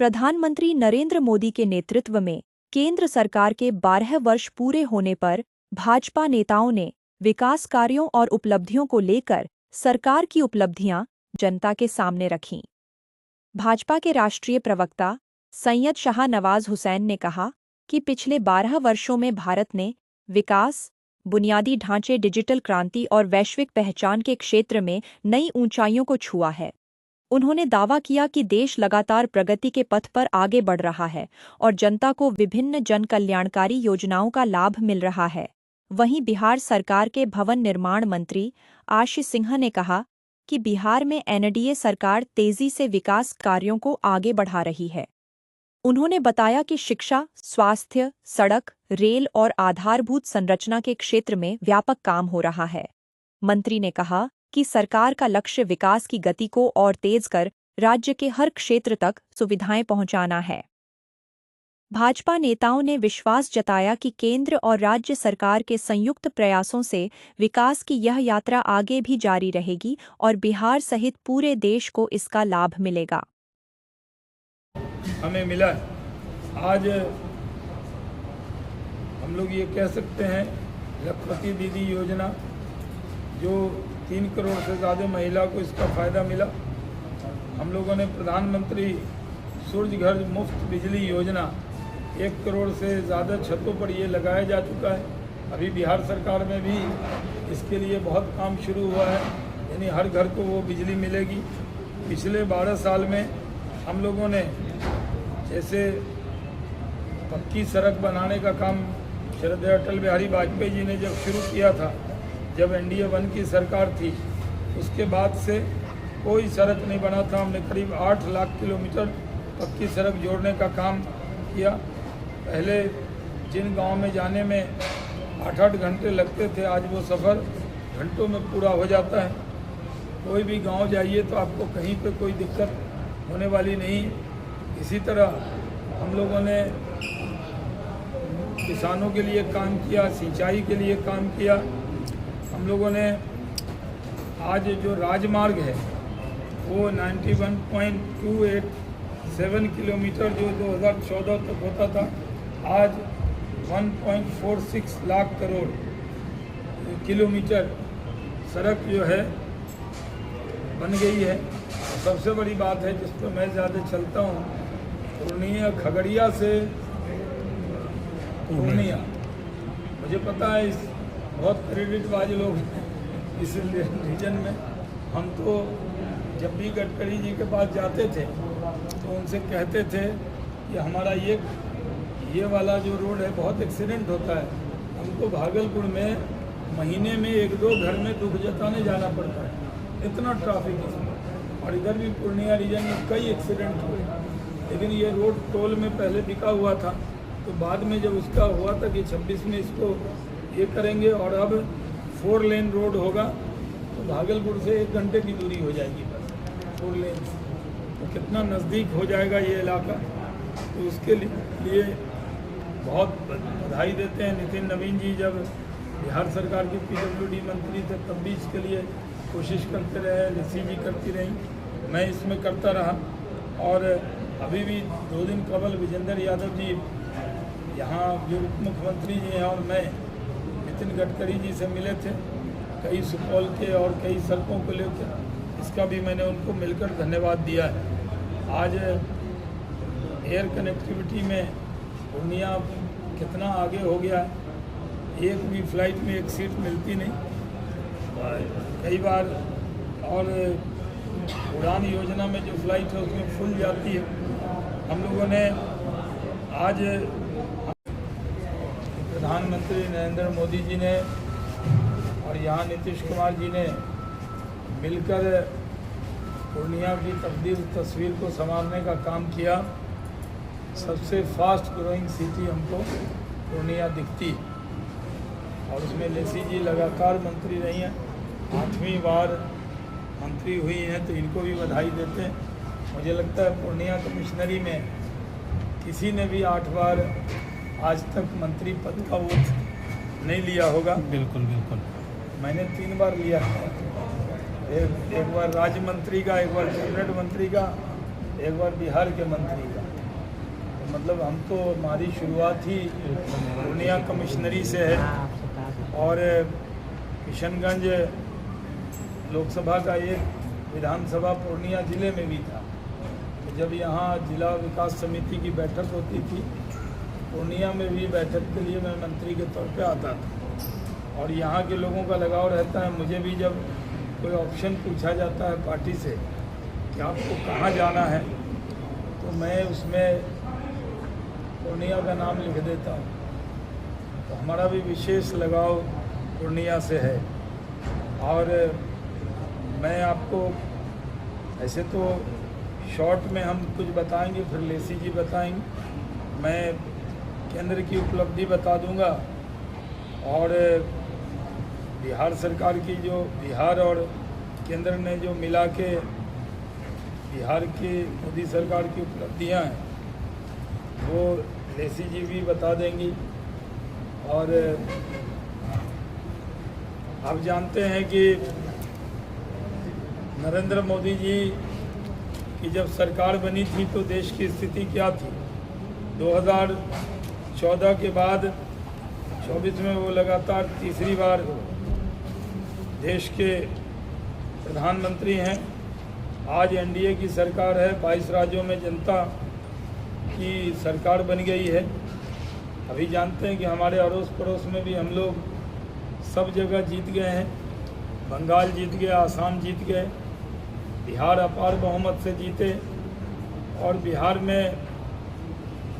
प्रधानमंत्री नरेंद्र मोदी के नेतृत्व में केंद्र सरकार के 12 वर्ष पूरे होने पर भाजपा नेताओं ने विकास कार्यों और उपलब्धियों को लेकर सरकार की उपलब्धियां जनता के सामने रखीं। भाजपा के राष्ट्रीय प्रवक्ता सैयद शाह नवाज हुसैन ने कहा कि पिछले 12 वर्षों में भारत ने विकास, बुनियादी ढांचे, डिजिटल क्रांति और वैश्विक पहचान के क्षेत्र में नई ऊंचाइयों को छुआ है। उन्होंने दावा किया कि देश लगातार प्रगति के पथ पर आगे बढ़ रहा है और जनता को विभिन्न जन कल्याणकारी योजनाओं का लाभ मिल रहा है। वहीं बिहार सरकार के भवन निर्माण मंत्री आशीष सिंह ने कहा कि बिहार में एनडीए सरकार तेजी से विकास कार्यों को आगे बढ़ा रही है। उन्होंने बताया कि शिक्षा, स्वास्थ्य, सड़क, रेल और आधारभूत संरचना के क्षेत्र में व्यापक काम हो रहा है। मंत्री ने कहा कि सरकार का लक्ष्य विकास की गति को और तेज कर राज्य के हर क्षेत्र तक सुविधाएं पहुंचाना है। भाजपा नेताओं ने विश्वास जताया कि केंद्र और राज्य सरकार के संयुक्त प्रयासों से विकास की यह यात्रा आगे भी जारी रहेगी और बिहार सहित पूरे देश को इसका लाभ मिलेगा। हमें मिला आज हम लोग ये कह सकते हैं, लखपति दीदी योजना जो 3 करोड़ से ज़्यादा महिला को इसका फ़ायदा मिला। हम लोगों ने प्रधानमंत्री सूर्य घर मुफ्त बिजली योजना 1 करोड़ से ज़्यादा छतों पर ये लगाया जा चुका है। अभी बिहार सरकार में भी इसके लिए बहुत काम शुरू हुआ है, यानी हर घर को वो बिजली मिलेगी। पिछले 12 साल में हम लोगों ने जैसे पक्की सड़क बनाने का काम श्रद्धेय अटल बिहारी वाजपेयी जी ने जब शुरू किया था, जब एनडीए 1 की सरकार थी, उसके बाद से कोई सड़क नहीं बना था। हमने करीब 8 लाख किलोमीटर पक्की सड़क जोड़ने का काम किया। पहले जिन गांव में जाने में 8-8 घंटे लगते थे, आज वो सफ़र घंटों में पूरा हो जाता है। कोई भी गांव जाइए तो आपको कहीं पे कोई दिक्कत होने वाली नहीं। इसी तरह हम लोगों ने किसानों के लिए काम किया, सिंचाई के लिए काम किया। हम लोगों ने आज जो राजमार्ग है वो 91.287 किलोमीटर जो 2014 तक होता था, आज 1.46 लाख करोड़ किलोमीटर सड़क जो है बन गई है। सबसे बड़ी बात है जिस पर मैं ज़्यादा चलता हूँ, पूर्णिया, खगड़िया से पूर्णिया। मुझे पता है इस बहुत क्रेडिटबाज लोग इस रीजन में। हम तो जब भी गडकरी जी के पास जाते थे तो उनसे कहते थे कि हमारा ये वाला जो रोड है बहुत एक्सीडेंट होता है। हमको भागलपुर में महीने में 1-2 घर में दुख जताने जाना पड़ता है, इतना ट्रैफिक है। और इधर भी पूर्णिया रीजन में कई एक्सीडेंट हुए। लेकिन ये रोड टोल में पहले बिका हुआ था, तो बाद में जब उसका हुआ था कि 26 में इसको ये करेंगे और अब 4 लेन रोड होगा, तो भागलपुर से 1 घंटे की दूरी हो जाएगी बस 4 लेन। तो कितना नज़दीक हो जाएगा ये इलाका। तो उसके लिए बहुत बधाई देते हैं। नितिन नवीन जी जब बिहार सरकार के PWD मंत्री थे तब भी इसके लिए कोशिश करते रहे, ऋषि जी करती रही, मैं इसमें करता रहा। और अभी भी 2 दिन कबल विजेंद्र यादव जी यहाँ जो उप मुख्यमंत्री जी हैं और मैं नितिन गडकरी जी से मिले थे, कई सुपौल के और कई सड़कों को लेकर। इसका भी मैंने उनको मिलकर धन्यवाद दिया है। आज एयर कनेक्टिविटी में पूर्णिया कितना आगे हो गया है। एक भी फ्लाइट में एक सीट मिलती नहीं कई बार, और उड़ान योजना में जो फ्लाइट है उसमें फुल जाती है। हम लोगों ने आज प्रधानमंत्री नरेंद्र मोदी जी ने और यहाँ नीतीश कुमार जी ने मिलकर पूर्णिया की तस्वीर को संवारने का काम किया। सबसे फास्ट ग्रोइंग सिटी हमको पूर्णिया दिखती है और उसमें लेसी जी लगातार मंत्री रही हैं, 8वीं बार मंत्री हुई हैं, तो इनको भी बधाई देते हैं। मुझे लगता है पूर्णिया कमिश्नरी में किसी ने भी 8 बार आज तक मंत्री पद का वोट नहीं लिया होगा। बिल्कुल बिल्कुल। मैंने 3 बार लिया है, एक बार राज्य मंत्री का, एक बार कैबिनेट मंत्री का, एक बार बिहार के मंत्री का। मतलब हम तो हमारी शुरुआत ही पूर्णिया कमिश्नरी से है और किशनगंज लोकसभा का एक विधानसभा पूर्णिया ज़िले में भी था। तो जब यहाँ जिला विकास समिति की बैठक होती थी, पूर्णिया में भी बैठक के लिए मैं मंत्री के तौर पे आता था और यहाँ के लोगों का लगाव रहता है। मुझे भी जब कोई ऑप्शन पूछा जाता है पार्टी से कि आपको कहाँ जाना है, तो मैं उसमें पूर्णिया का नाम लिख देता हूँ। तो हमारा भी विशेष लगाव पूर्णिया से है। और मैं आपको ऐसे तो शॉर्ट में हम कुछ बताएंगे, फिर लेसी जी बताएंगे। मैं केंद्र की उपलब्धि बता दूंगा और बिहार सरकार की जो बिहार और केंद्र ने जो मिला के बिहार की मोदी सरकार की उपलब्धियां हैं वो लेसी जी भी बता देंगी। और आप जानते हैं कि नरेंद्र मोदी जी की जब सरकार बनी थी तो देश की स्थिति क्या थी। 2014 के बाद 24 में वो लगातार तीसरी बार देश के प्रधानमंत्री हैं। आज एनडीए की सरकार है, 22 राज्यों में जनता की सरकार बन गई है। अभी जानते हैं कि हमारे अड़ोस पड़ोस में भी हम लोग सब जगह जीत गए हैं। बंगाल जीत गया, आसाम जीत गए, बिहार अपार बहुमत से जीते और बिहार में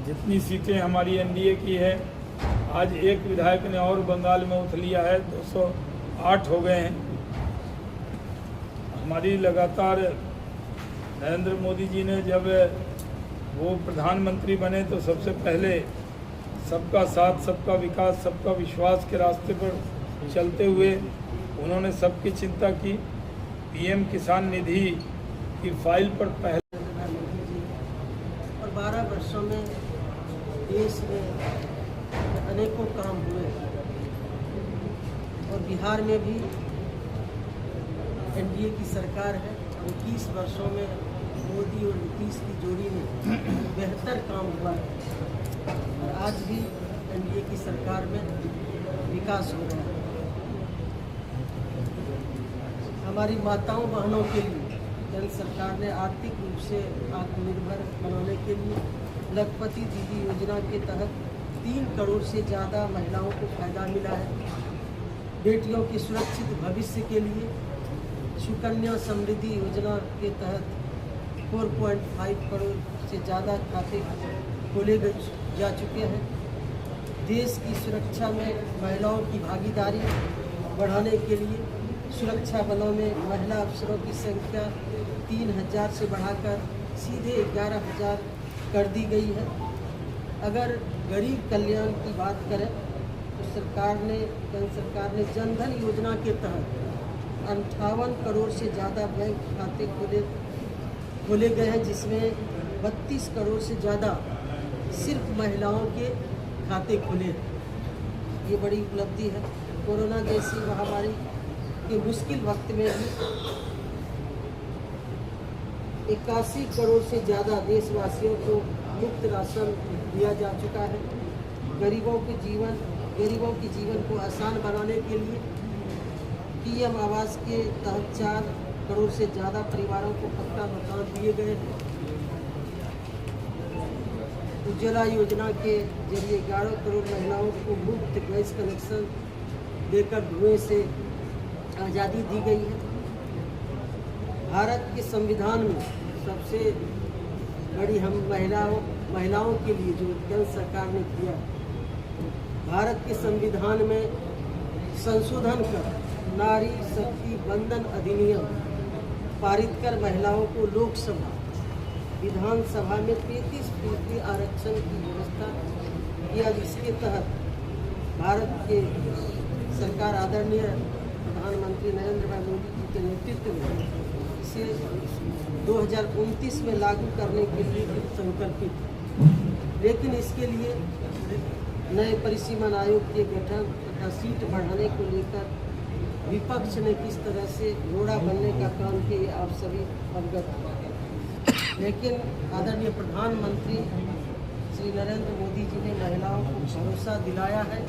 जितनी सीटें हमारी एनडीए की है, आज एक विधायक ने और बंगाल में उठ लिया है, 208 हो गए हैं। हमारी लगातार नरेंद्र मोदी जी ने जब वो प्रधानमंत्री बने तो सबसे पहले सबका साथ, सबका विकास, सबका विश्वास के रास्ते पर चलते हुए उन्होंने सबकी चिंता की। पीएम किसान निधि की फाइल पर पहले और 12 वर्षों में देश में अनेकों काम हुए और बिहार में भी एनडीए की सरकार है। 21 वर्षों में मोदी और नीतीश की जोड़ी में बेहतर काम हुआ है और आज भी एनडीए की सरकार में विकास हो रहा है। हमारी माताओं बहनों के लिए केंद्र सरकार ने आर्थिक रूप से आत्मनिर्भर बनाने के लिए लखपति दीदी योजना के तहत 3 करोड़ से ज़्यादा महिलाओं को फायदा मिला है। बेटियों के सुरक्षित भविष्य के लिए सुकन्या समृद्धि योजना के तहत 4.5 करोड़ से ज़्यादा खाते खोले जा चुके हैं। देश की सुरक्षा में महिलाओं की भागीदारी बढ़ाने के लिए सुरक्षा बलों में महिला अफसरों की संख्या 3000 से बढ़ाकर सीधे 11000 कर दी गई है। अगर गरीब कल्याण की बात करें तो केंद्र सरकार ने जनधन योजना के तहत 58 करोड़ से ज़्यादा बैंक खाते खोले गए हैं, जिसमें 32 करोड़ से ज़्यादा सिर्फ महिलाओं के खाते खुले हैं। ये बड़ी उपलब्धि है। कोरोना जैसी महामारी के मुश्किल वक्त में भी 81 करोड़ से ज़्यादा देशवासियों को मुफ्त राशन दिया जा चुका है। गरीबों के जीवन को आसान बनाने के लिए पीएम आवास के तहत 4 करोड़ से ज़्यादा परिवारों को पक्का मकान दिए गए हैं। उज्ज्वला योजना के जरिए 11 करोड़ महिलाओं को मुफ्त गैस कनेक्शन देकर धुएं से आज़ादी दी गई है। भारत के संविधान में सबसे बड़ी हम महिलाओं के लिए जो केंद्र सरकार ने किया, भारत के संविधान में संशोधन कर नारी शक्ति बंधन अधिनियम पारित कर महिलाओं को लोकसभा विधानसभा में 33% आरक्षण की व्यवस्था किया, जिसके तहत भारत के सरकार आदरणीय प्रधानमंत्री नरेंद्र भाई मोदी जी के नेतृत्व में इसे 2029 में लागू करने के लिए संकल्पित है। लेकिन इसके लिए नए परिसीमन आयोग के गठन तथा सीट बढ़ाने को लेकर विपक्ष ने किस तरह से घोड़ा बनने का काम किया, आप सभी अवगत हैं। लेकिन आदरणीय प्रधानमंत्री श्री नरेंद्र मोदी जी ने महिलाओं को भरोसा दिलाया है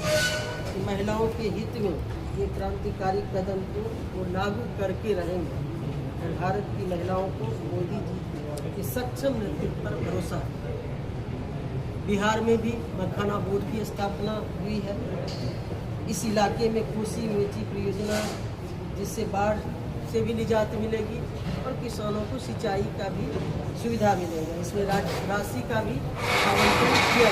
कि महिलाओं के हित में ये क्रांतिकारी कदम को वो लागू करके रहेंगे। भारत की महिलाओं को मोदी जी के सक्षम नेतृत्व पर भरोसा है। बिहार में भी मखाना बोर्ड की स्थापना हुई है। इस इलाके में कोसी मेची परियोजना, जिससे बाढ़ से भी निजात मिलेगी और किसानों को सिंचाई का भी सुविधा मिलेगा। इसमें राशि का भी आवंटन किया